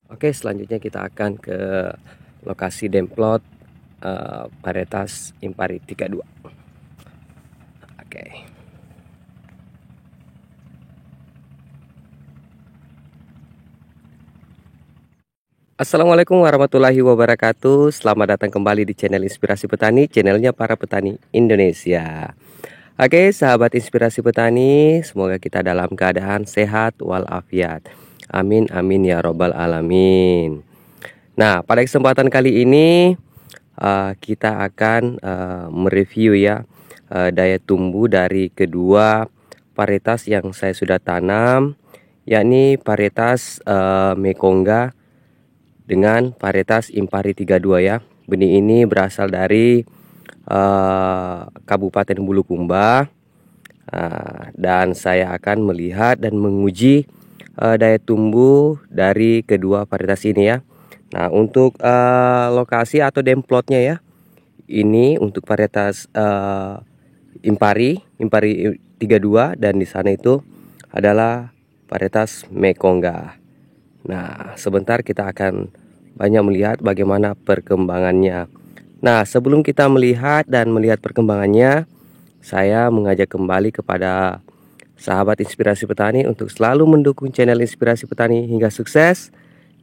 Oke, selanjutnya kita akan ke lokasi demplot varietas Impari 32. Oke. Assalamualaikum warahmatullahi wabarakatuh. Selamat datang kembali di channel Inspirasi Petani, channelnya para petani Indonesia. Oke, sahabat Inspirasi Petani, semoga kita dalam keadaan sehat walafiat. Amin amin ya robbal alamin. Nah, pada kesempatan kali ini kita akan mereview ya daya tumbuh dari kedua varietas yang saya sudah tanam, yakni varietas Mekongga dengan varietas Impari 32 ya. Benih ini berasal dari Kabupaten Bulukumba, dan saya akan melihat dan menguji daya tumbuh dari kedua varietas ini ya. Nah, untuk lokasi atau demplotnya ya, ini untuk varietas Impari 32, dan di sana itu adalah varietas Mekongga. Nah, sebentar kita akan banyak melihat bagaimana perkembangannya. Nah, sebelum kita melihat dan melihat perkembangannya, saya mengajak kembali kepada sahabat Inspirasi Petani untuk selalu mendukung channel Inspirasi Petani hingga sukses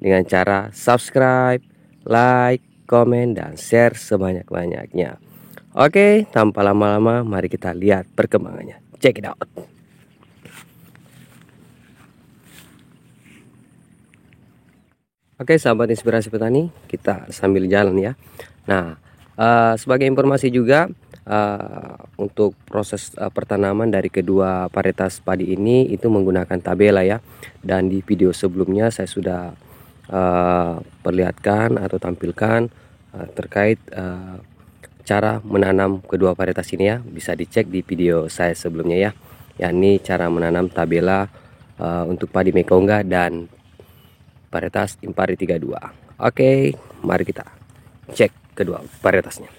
dengan cara subscribe, like, komen, dan share sebanyak-banyaknya. Oke, tanpa lama-lama mari kita lihat perkembangannya. Check it out. Oke, sahabat Inspirasi Petani, kita sambil jalan ya. Nah, sebagai informasi juga, untuk proses pertanaman dari kedua varietas padi ini itu menggunakan tabela ya. Dan di video sebelumnya saya sudah perlihatkan atau tampilkan terkait cara menanam kedua varietas ini ya. Bisa dicek di video saya sebelumnya ya, yakni cara menanam tabela untuk padi Mekongga dan varietas Impari 32. Oke, mari kita cek kedua varietasnya.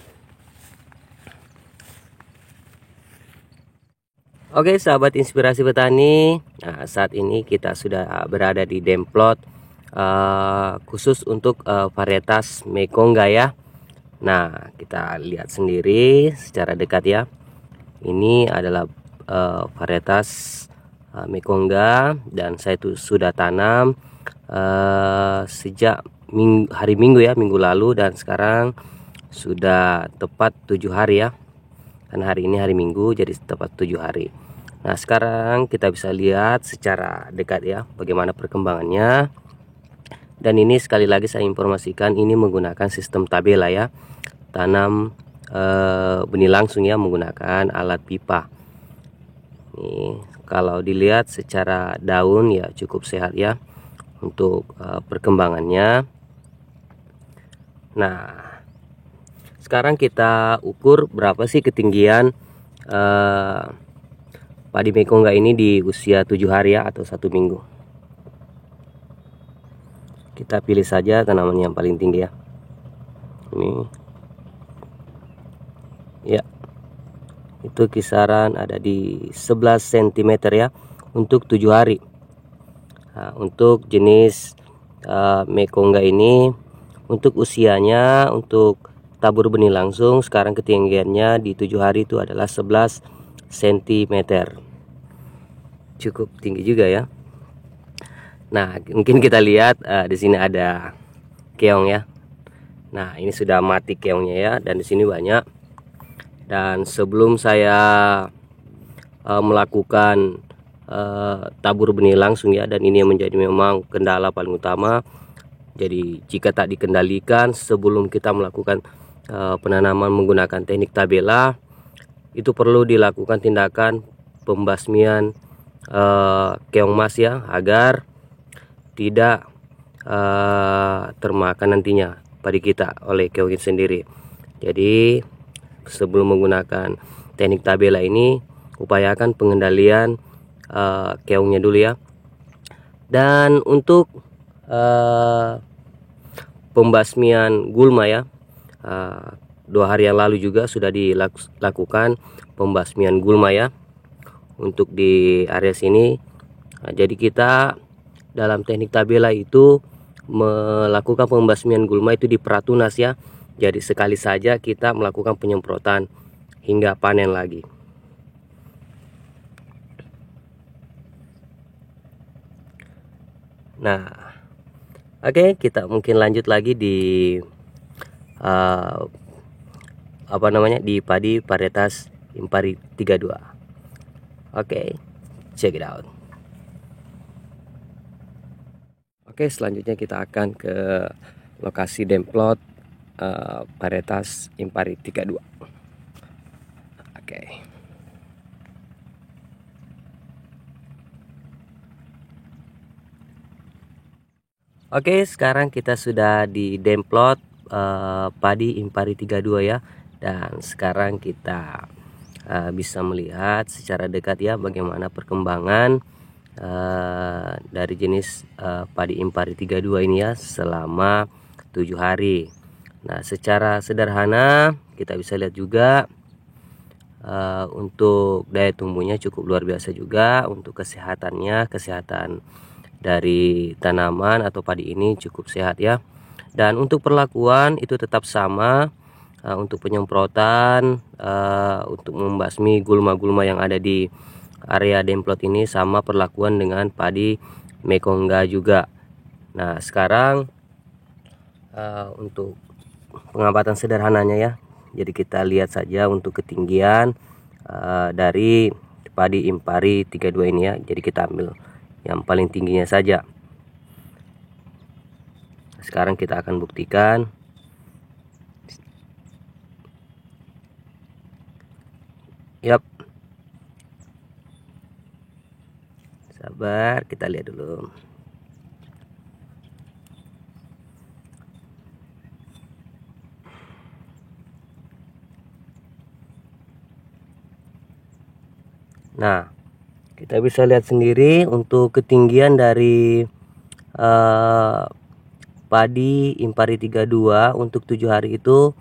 Oke, sahabat Inspirasi Petani, nah, saat ini kita sudah berada di demplot khusus untuk varietas Mekongga ya. Nah, kita lihat sendiri secara dekat ya. Ini adalah varietas Mekongga, dan saya itu sudah tanam sejak hari Minggu ya, minggu lalu, dan sekarang sudah tepat 7 hari ya. Kan hari ini hari Minggu, jadi tepat 7 hari. Nah, sekarang kita bisa lihat secara dekat ya bagaimana perkembangannya. Dan ini sekali lagi saya informasikan, ini menggunakan sistem tabela ya. Tanam benih langsung ya menggunakan alat pipa. Nih, kalau dilihat secara daun ya cukup sehat ya untuk perkembangannya. Nah, sekarang kita ukur berapa sih ketinggian padi Mekongga ini di usia 7 hari ya, atau 1 minggu. Kita pilih saja tanaman yang paling tinggi ya. Ini ya, itu kisaran ada di 11 cm ya untuk 7 hari. Nah, untuk jenis Mekongga ini, untuk usianya, untuk tabur benih langsung, sekarang ketinggiannya di 7 hari itu adalah 11 cm. Cukup tinggi juga ya. Nah, mungkin kita lihat di sini ada keong ya. Nah, ini sudah mati keongnya ya, dan di sini banyak. Dan sebelum saya melakukan tabur benih langsung ya, dan ini yang menjadi memang kendala paling utama. Jadi jika tak dikendalikan sebelum kita melakukan penanaman menggunakan teknik tabela, itu perlu dilakukan tindakan pembasmian keong mas ya, agar tidak termakan nantinya padi kita oleh keong sendiri. Jadi sebelum menggunakan teknik tabela ini, upayakan pengendalian keongnya dulu ya. Dan untuk pembasmian gulma ya, 2 hari yang lalu juga sudah dilakukan pembasmian gulma ya untuk di area sini. Nah, jadi kita dalam teknik tabela itu melakukan pembasmian gulma itu di peratunas ya. Jadi sekali saja kita melakukan penyemprotan hingga panen lagi. Nah, oke, kita mungkin lanjut lagi di di padi varietas Impari 32. Oke, check it out. Oke, selanjutnya kita akan ke lokasi demplot varietas Impari 32. Oke. Oke, sekarang kita sudah di demplot padi Impari 32 ya. Dan sekarang kita bisa melihat secara dekat ya bagaimana perkembangan dari jenis padi Impari 32 ini ya selama 7 hari. Nah, secara sederhana kita bisa lihat juga untuk daya tumbuhnya cukup luar biasa juga. Untuk kesehatannya, kesehatan dari tanaman atau padi ini cukup sehat ya. Dan untuk perlakuan itu tetap sama. Untuk penyemprotan, untuk membasmi gulma-gulma yang ada di area demplot ini sama perlakuan dengan padi Mekongga juga. Nah, sekarang untuk pengamatan sederhananya ya. Jadi kita lihat saja untuk ketinggian dari padi Impari 32 ini ya. Jadi kita ambil yang paling tingginya saja. Sekarang kita akan buktikan. Yap. Sabar, kita lihat dulu. Nah, kita bisa lihat sendiri untuk ketinggian dari padi Impari 32 untuk 7 hari itu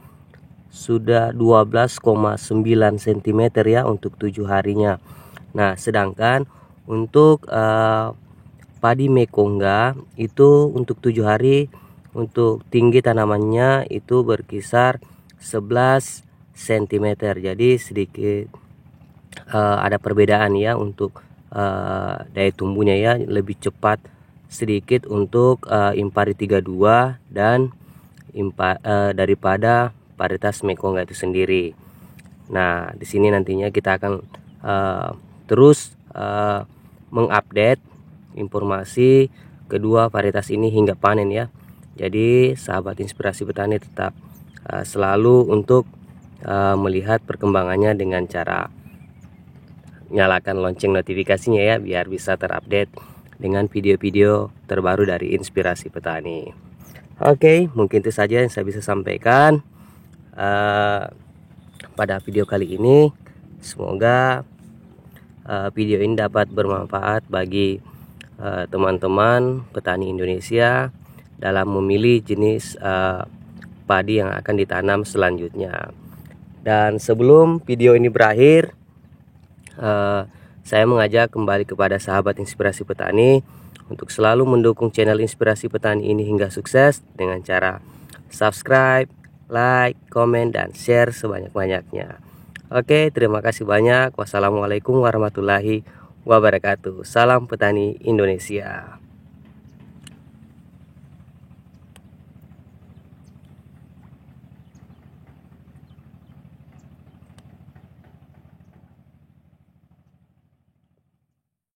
sudah 12,9 cm ya untuk 7 harinya. Nah, sedangkan untuk padi Mekongga itu untuk 7 hari untuk tinggi tanamannya itu berkisar 11 cm. Jadi sedikit ada perbedaan ya untuk daya tumbuhnya ya, lebih cepat sedikit untuk Impari 32 dan daripada varietas Mekongga itu sendiri. Nah, di sini nantinya kita akan terus mengupdate informasi kedua varietas ini hingga panen ya. Jadi sahabat Inspirasi Petani tetap selalu untuk melihat perkembangannya dengan cara nyalakan lonceng notifikasinya ya, biar bisa terupdate dengan video-video terbaru dari Inspirasi Petani. Oke, mungkin itu saja yang saya bisa sampaikan pada video kali ini. Semoga video ini dapat bermanfaat bagi teman-teman petani Indonesia dalam memilih jenis padi yang akan ditanam selanjutnya. Dan sebelum video ini berakhir, saya mengajak kembali kepada sahabat Inspirasi Petani untuk selalu mendukung channel Inspirasi Petani ini hingga sukses dengan cara subscribe, like, komen, dan share sebanyak-banyaknya. Oke, terima kasih banyak. Wassalamualaikum warahmatullahi wabarakatuh. Salam petani Indonesia.